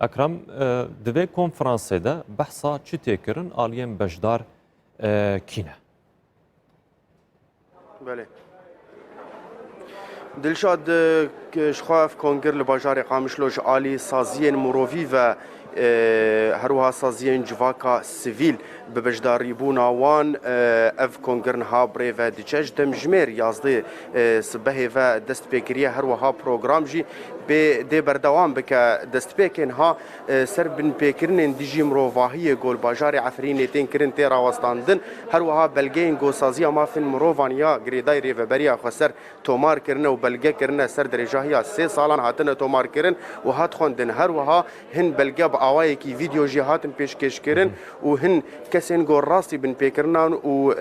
اکرم دوی کنفرانسی ده بحثا چی تکرن آلیم بجدار کینه؟ بله دلشاد شخواف کنگر لباجار قامشلوج آلی سازین مروفی و هروها سازین جواکا سیویل به بجداری بونا وان اف کنگرن ها بری و دیچج دمجمیر یازده سبه و دست پیکریه هروها پروگرام جی به دی بردوام بکه دست پیکن ها سر بن پیکرن دیجی مروواهی گل باجار عفرین تین کرن تیرا وستاندن هروها بلگین گو سازی ما فین مرووانیا گریدای ریوبریا خسر تومار کرنه و بلگه کرنه سر درجاهیا 3 سالان هاتنه تومار کرن و هات خوندن هروها هن بلگه با آوای کی ویدیو جی هاتن پیشکش کرن و هن کسین گو راستی بن پیکرنان و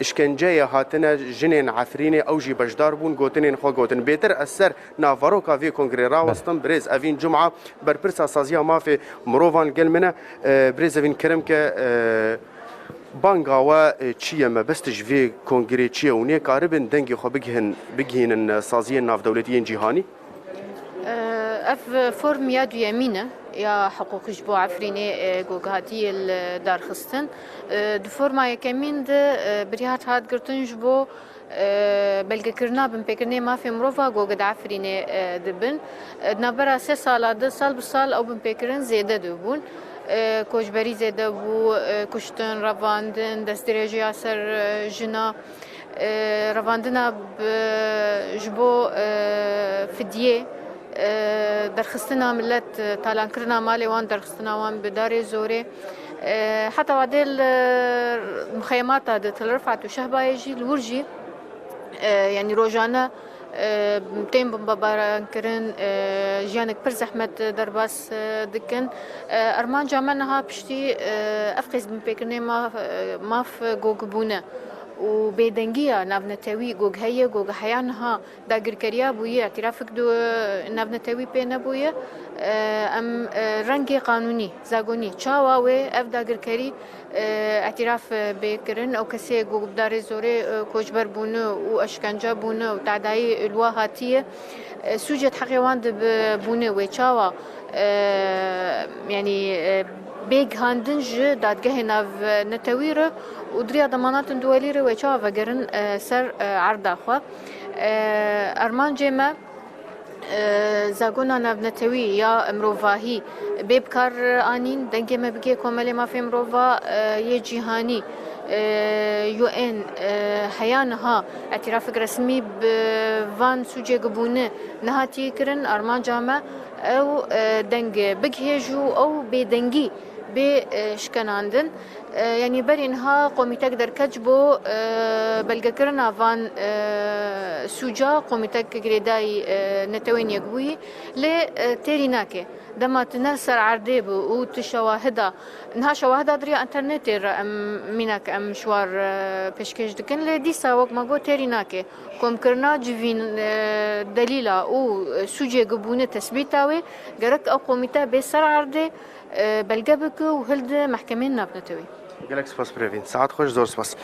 اشکنجه هاتنه جنین عفرین او جی بجدار بون گوتنین خو گوتن بهتر اثر نافاروکا في كونغري راوستم بريز افين جمعه بربرسا سازيا ما في مروفان قلمنا بريز افين كرمك بانغاوا تشيا ما بستج في كونغري تشيا وني قاربن دنگي خو بگهن سازيا ناف دولتيين جهاني اف فورم ياد يمينه يا حقوق جبو عفريني جوجاتي الدار خستن دو فورما يكمين ده بريات هاد قرتن جبو بلکه کرنا بن پیکرنه ما فی مروفا گوگد عفرینه دبن نبرا 3 سال 2 سال بسال او بن پیکرن زیاده دبون کوچبری زیاده بو کشتن رواندن دست درجه اثر جنا رواندنا جبو فدیه درخستنا ملت تالان کرنا مالی وان درخستنا وان بدار زوره حتى وعدل مخيمات هذا تلرفعت وشهبه يجي الورجي يعني روجانا تيم بمباران كرن جانك بر زحمت درباس دكن ارمان جامنها بشتي افقز من بيكرني ما في جوجبونه وبيدنجيا نافنتاوي جوج هي جوج حيانها داجر كريا بويا اعترافك دو نافنتاوي بينا بويا ام رنگي قانوني زاغوني تشاواوي اف داجر كري اعتراف بكرن او كسي جوج بدار زوري كوجبر بونو واشكنجا بونو وتعداي الواهاتيه سوجة حقيوان بونو وتشاوا يعني بيج هاندنج دادگاه ناف نتويره ودريا ضمانات دوليره وچا وگرن سر عرض خو ارمان جما زاگونا ناف نتوي يا امروفاهي بيبكار انين دنگه ما بگه کومل ما في امروفا يه جهاني يو ان حيانها اعتراف رسمي بفان سوجي قبونه نهاتي كرن ارمان جامع او دنگ بگهجو او بدنگي بشكناندن يعني برينها قوميتك دركج بو بلغ كرنا فان سوجا قوميتك جريداي نتوين يقوي لتيريناكي دما تنسر عرديب وتشواهدا انها شواهدا دريا انترنت مينك ام مشوار بشكش دكن لديسا وق ما جو تيريناكي كوم كرنا جوين دليلا او سوجي قبونه تثبيتاوي جرك او قوميتا بسر عردي بلقبك وهلد محكمين نابنتوي گلکس پاس بريفين ساعت خوش زور سپاس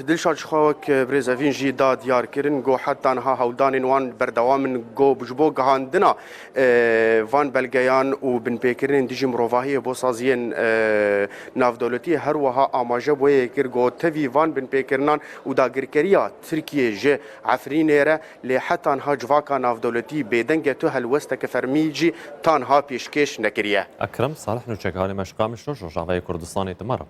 دلشاد شخواك بريزافين جي دا ديار كرن جو حتى انها هودان وان بردوام جو بجبو گهاندنا وان بلگيان و بن بيكرن ديجي مروفاهي بو سازين ناف دولتي هر وها اماجه بو يكر جو تفي وان بن بيكرنان و دا گركريا تركيا جي عفرينيره ل حتى انها جواكا ناف دولتي بيدنگه تو هلوسته كفرميجي تانها پیشکش نکریه اکرم صالح نوچکانی مشقامش رو جاوی کردستانی تمر